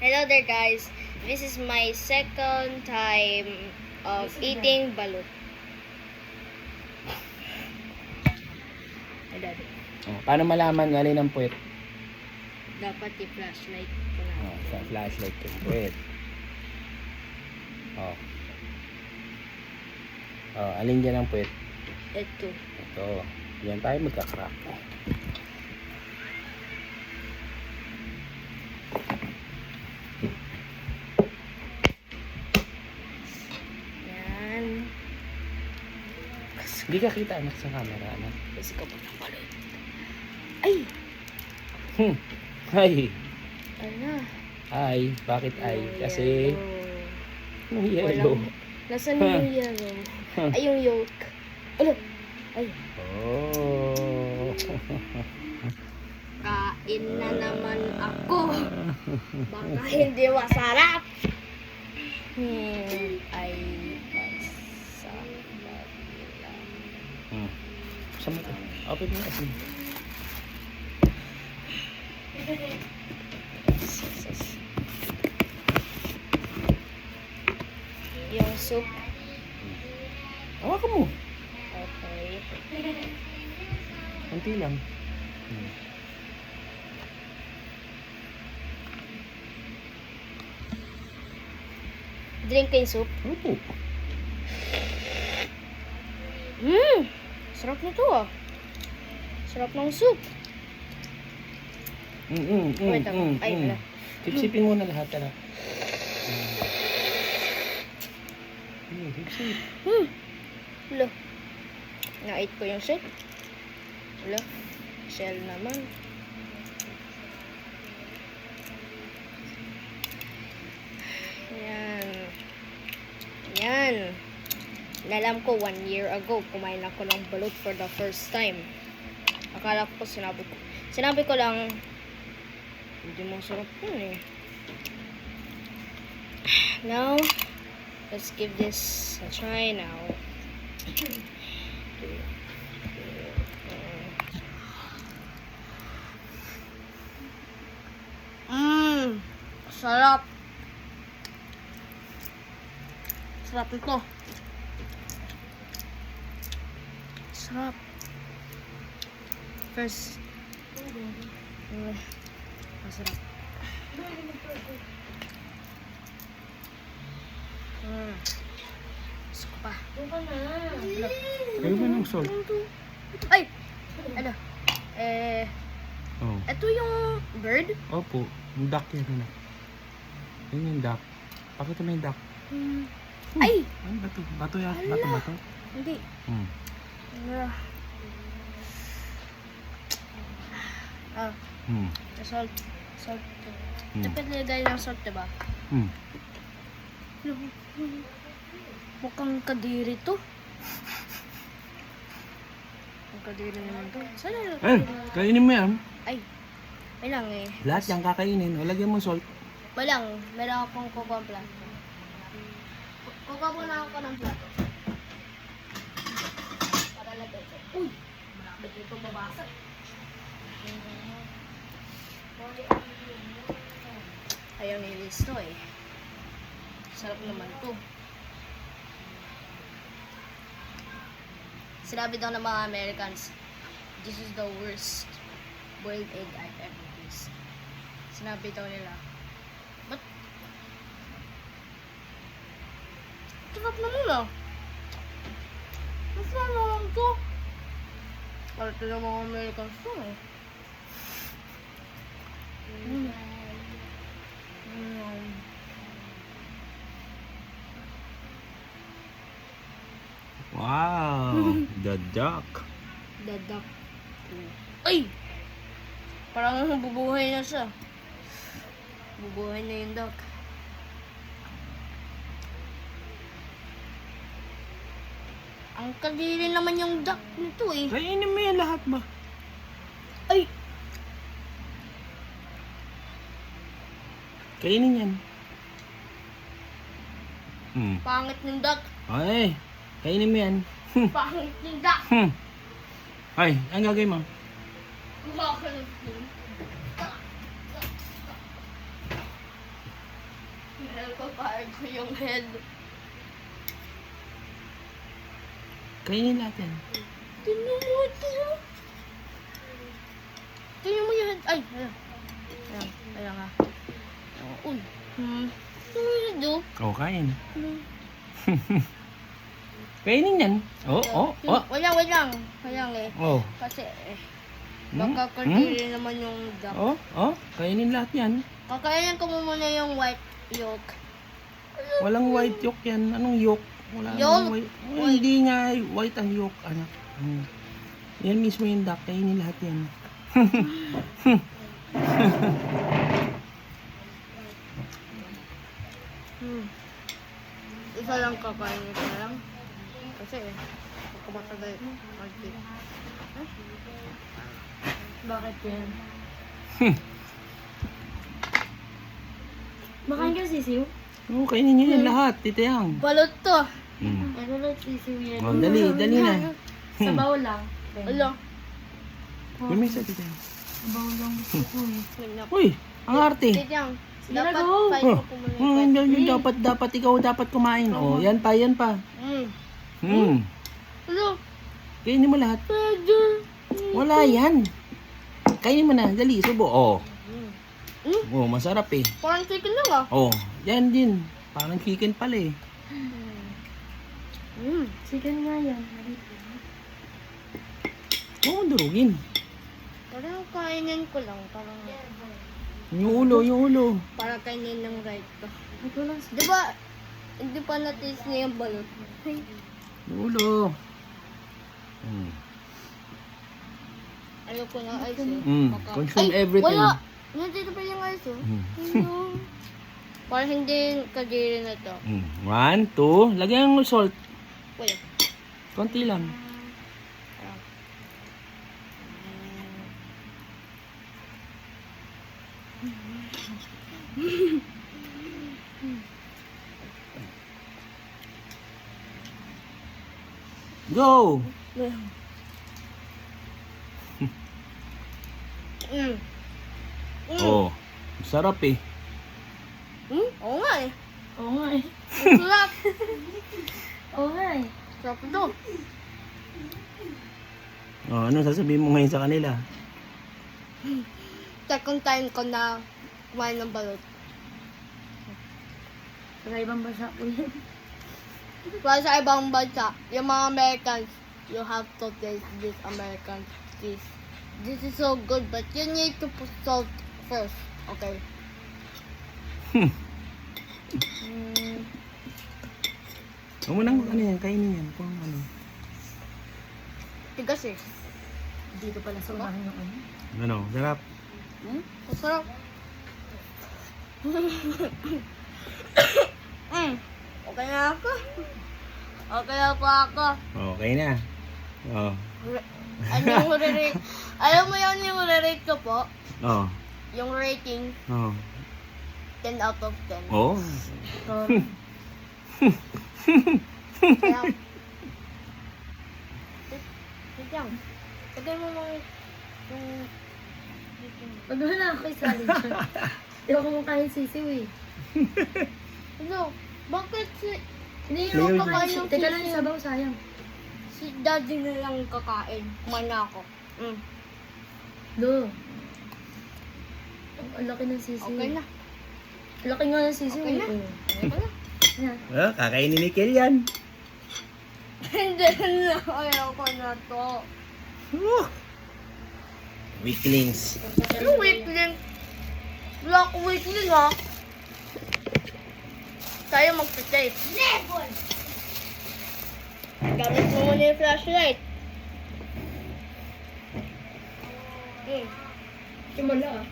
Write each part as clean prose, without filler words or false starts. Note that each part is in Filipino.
Hello there guys, this is my second time of eating balut. Ay, Daddy. Oh, paano malaman alin ang puwet? Dapat i-flashlight ko na. Oh, sa flashlight yung puwet. Oh. Oh, alin dyan ang puwet? Ito. Ito. Yan tayo magka-crack. Yan. Hindi ka kita anak sa camera, anak. Kasi ka pa ng balut. Ay! Ay! Ano? Ay! Bakit ay? Yung Kasi... yellow. Yung yellow. Nasaan yung yellow? Ay, yung yolk. Ano? Ay. Oh! Kain na naman ako. Baka hindi masarap. Ay, masarap nila. Sama to. Open mo kasi. Yung soup. Hawakan mo. Okay. Kunti lang. Drink yung soup. Opo. Sarap nito ah. Sarap ng soup. Wait, ay, wala. Sipsipin mo na lahat, anak. Sipsip. Wala. Na-eat ko yung soup. Wala. Shell naman. Yan. Yan. Alam ko 1 year ago, kumain ako ng balut for the first time. Akala ko sinabi ko lang, hindi masarap yun eh. Now, let's give this a try now. Sarap. Sarap ito. Sarap. First. Masarap. Gusto pa. Ayaw mo ng salt. Ay! Ano? Oh. Ito yung bird? Opo. Yung duck yan, anak. Yun yung duck. Pakita mo yung duck. Ay! Ano ba ito? Bato yan? Bato ba ito? Hindi. Salt. Salt. Dapat nilagay ng salt, diba? Mukhang kadiri to. Mukhang kadiri naman to. Saan na Kainin mo yan. Ay, may lang eh. Lahat yan kakainin. O, lagyan mo salt. Walang, meron akong cocoa ang plato. Kukuha muna ako ng plato. Para lagay ko. Uy! Malapit ito mabasag. Ayaw nilis to eh. Sarap naman to. Sinabi daw ng mga Americans, this is the worst boiled egg I've ever tasted. Sinabi daw nila, ba't? Sarap naman ah. Masarap naman to. Para ito ng mga Americans to eh. Wow! The duck. The duck. Ay! Parang bubuhay na siya. Bubuhay na yung duck. Ang kadiri naman yung duck nito eh. Kainin mo yan lahat ba? Ay! Kainin yan. Pangit ng duck. Ay! Kainin mo yan. Pangit ng duck. Ay, ang gagawin mo? Kumakalog din. Dahil kakain ko yung head. Kainin lahat yan. Tingnan mo ito. Tingnan mo yung head. Ay, ayan. Ayan nga. Uy. Tingnan mo yung head, oh. Oh, kain. Kainin yan. Oh. Wait lang. Oh. Kasi, Hmm? magkakardiri naman yung duck. Oh. Kainin lahat yan. Kakainin ko muna yung white yolk. Walang white yolk yan. Anong yolk? Wala Yolk? namang white. Oh, hindi nga white ang yolk, anak. Yan mismo yung duck. Kainin lahat yan. Isa lang kakainin ko na lang. Kasi, kumatagal. Bakit yan? Makain ka sisiw? Oo, kainin nyo yan lahat. Titayang. Balot to. Ano lang sisiw yan? Oh, dali na. Sa bawo lang. Ala. Lumisa, titayang. Sa bawo lang gusto ko eh. Uy, ang arte. Tityang, Sige dapat na, go. pain ko muna yung pet. Dapat ikaw dapat kumain. Oh, yan pa. Ala. Kainin mo lahat. Wala yan. Kainin mo na. Dali, subo. Oh. Oh, masarap eh. Parang chicken lang ah. Oh, yan din. Parang chicken pala eh. Chicken nga yan. Huwag mong durugin. Parang kainin ko lang. Parang Yung ulo. para kainin ng right ko. Ito lang. Di ba, hindi pa na-taste niya yung balot. Yung ulo. Ayoko ng ice eh. Consume everything. Wala! Nandito pa yung ice oh. Ayun. Parang hindi kadiri na to. 1, 2. Lagyan mo salt. Wala. Konti lang. Go! Oh, sarap eh. Oo nga eh. Oo nga eh. Sarap. Oo nga eh. Sarap ito. Oh, ano sasabihin mo ngayon sa kanila? Second time ko na kumain ng balot. Sa ibang bansa po yan. Para sa ibang bansa, yung mga Americans, you have to taste this American cheese. This is so good, but you need to put salt first. Okay. Huwag mo nang ano yan, kainin yan. Kung ano. Tigas eh. Dito pala sa unahan yung ano. Ano, sarap. Masarap. Okay na ako. Okay na po ako. Okay na. Oh. Ano yung re-rate? Alam mo yun yung re-rate ko po? Oh. Yung rating, Oh. 10 out of 10. Oh. So, Kaya, wait lang. Tagay mo mga yung pag wala ako kay Sally dyan. Di ako kumakain sisiw eh. ano? Bakit si... Hindi Layo yung dyan. kakain yung teka lang yung sabaw, sayang. Si daddy na lang kakain. Kumain na ako. Do. Ang laki ng sisiw. Okay na. Ang laki nga ng sisiw Okay eh. na. Oh. Okay na. Yan. Oh, kakainin ni Kel yan. Hindi na. Ayoko na to. Weaklings. Ano weekling? Wala akong weekling ha. Tayo magta-taste. Gamit mo muna yung flashlight. Simula ah.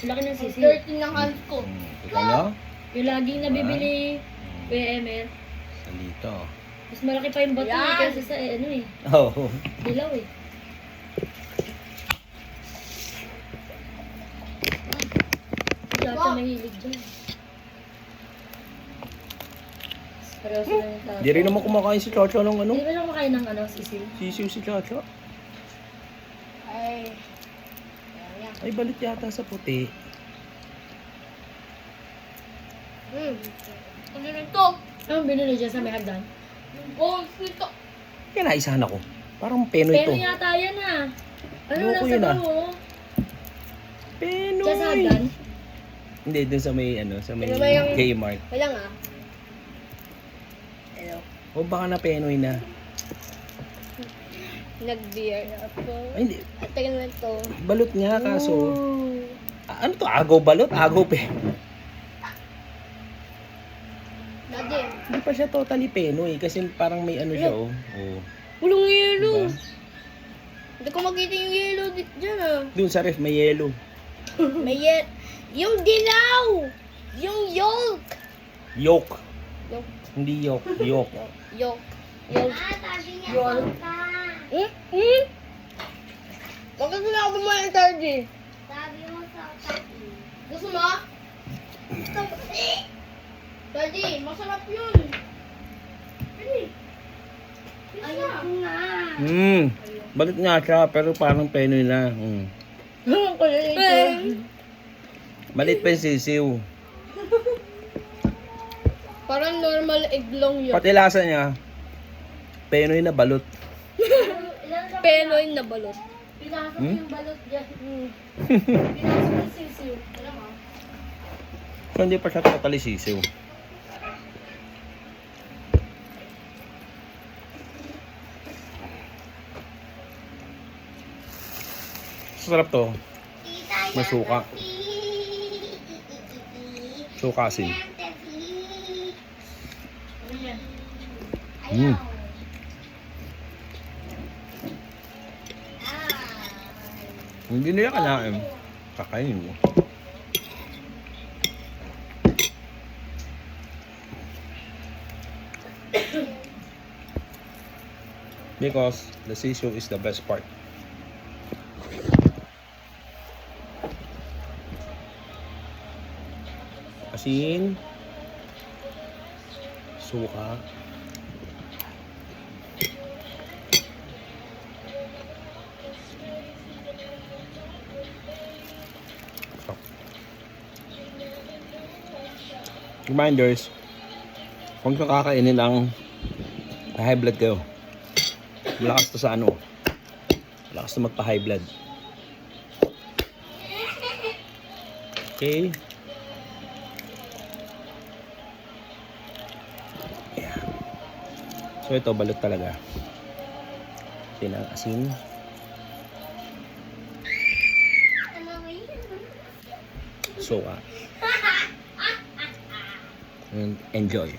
Ang laki ng sisiw. Dirty ng hands ko. Kita nyo? Yung laging nabibili Kuya Emel. Salito. Mas malaki pa yung bato eh, Yan. kaysa sa ano eh. Oh. Dilaw eh. Lahat siya mahilig dyan. Pareho sila yung tao. Di rin naman kumakain si Chacha ng ano. Hindi ba lang makain ng ano, sisiw? Sisiw si Chacha. Ay. Ayan. Ay, balit yata sa puti. Ano nito? Anong binili dyan sa may hagdan? Oh, nito. Kaya naisahan ako. Parang Penoy Pero to. yata yan ah. Ano Ayoko nasa yun, ah. baro? Penoy. Dyan sa hagdan? Hindi, dun sa may, ano, sa may Ano ba yung- Kmart. Wala nga. Hello. O baka na Penoy na. Nag-beer ako. Ay, hindi. At tagal na ito. Balot nga, kaso. Ooh. Ano to? Agaw balot? Agaw Daddy. Hindi pa siya totally Penoy. Kasi parang may ano siya, oh. Oh. Walang yelo. Diba? Hindi ko makita yung yelo dyan ah. Dun sa ref, may yellow. May yung dilaw! Yung yolk! Yolk. Yolk. Hindi yolk. Yolk. Yolk. Yolk. Yun. Bakit sinabi mo yung tardy? Sabi mo sa tati. Gusto mo? Tardy, masarap yun. Ayoko nga. Balot nga siya, pero parang Penoy na. Ang kulit ito. Malit pa yung sisiw. Parang normal egg long yun. Pati lasa niya, Penoy na balot. Penoy na balot. Pinasok Hmm? yung balot dyan. Pinasok yung sisiw. Alam mo? So hindi pa siya totally sisiw. Sarap to. Tita, May suka. Suka asin. Mm. Hindi nila kanain. Kakainin mo. Because the sisyo is the best part. Asin, suka, reminders, kung kakainin lang, high blood kayo. Malakas to sa ano. Malakas to magpa-high blood. Okay. Ayan. So ito, balot talaga. Pinang asin. Suka. And enjoy.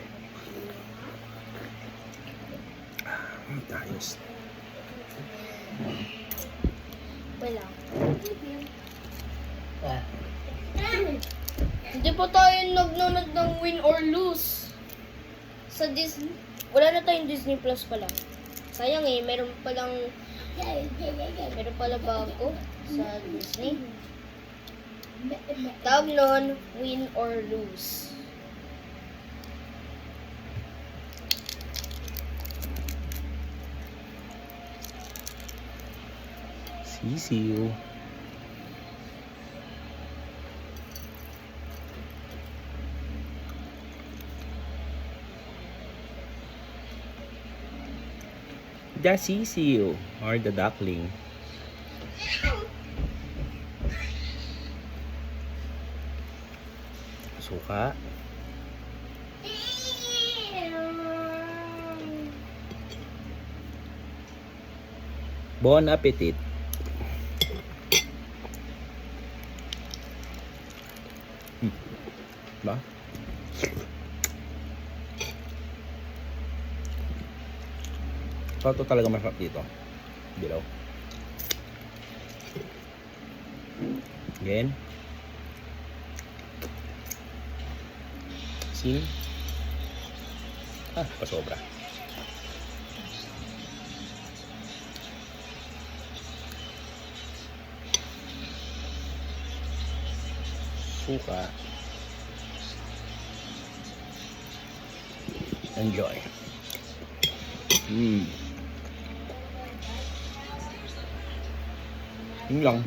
Ayos. Wala. Hindi pa tayo nagnonood ng win or lose. Sa Disney. Wala na tayong Disney Plus pala. Sayang eh, meron pala bago sa Disney. Tawag nun, win or lose. Sisiu. The sisiu or the duckling. Suka. Bon appetit. Ba? Ito talaga masarap dito. Dilaw. Again. Asin. Pasobra. Suka. Enjoy. Yun lang.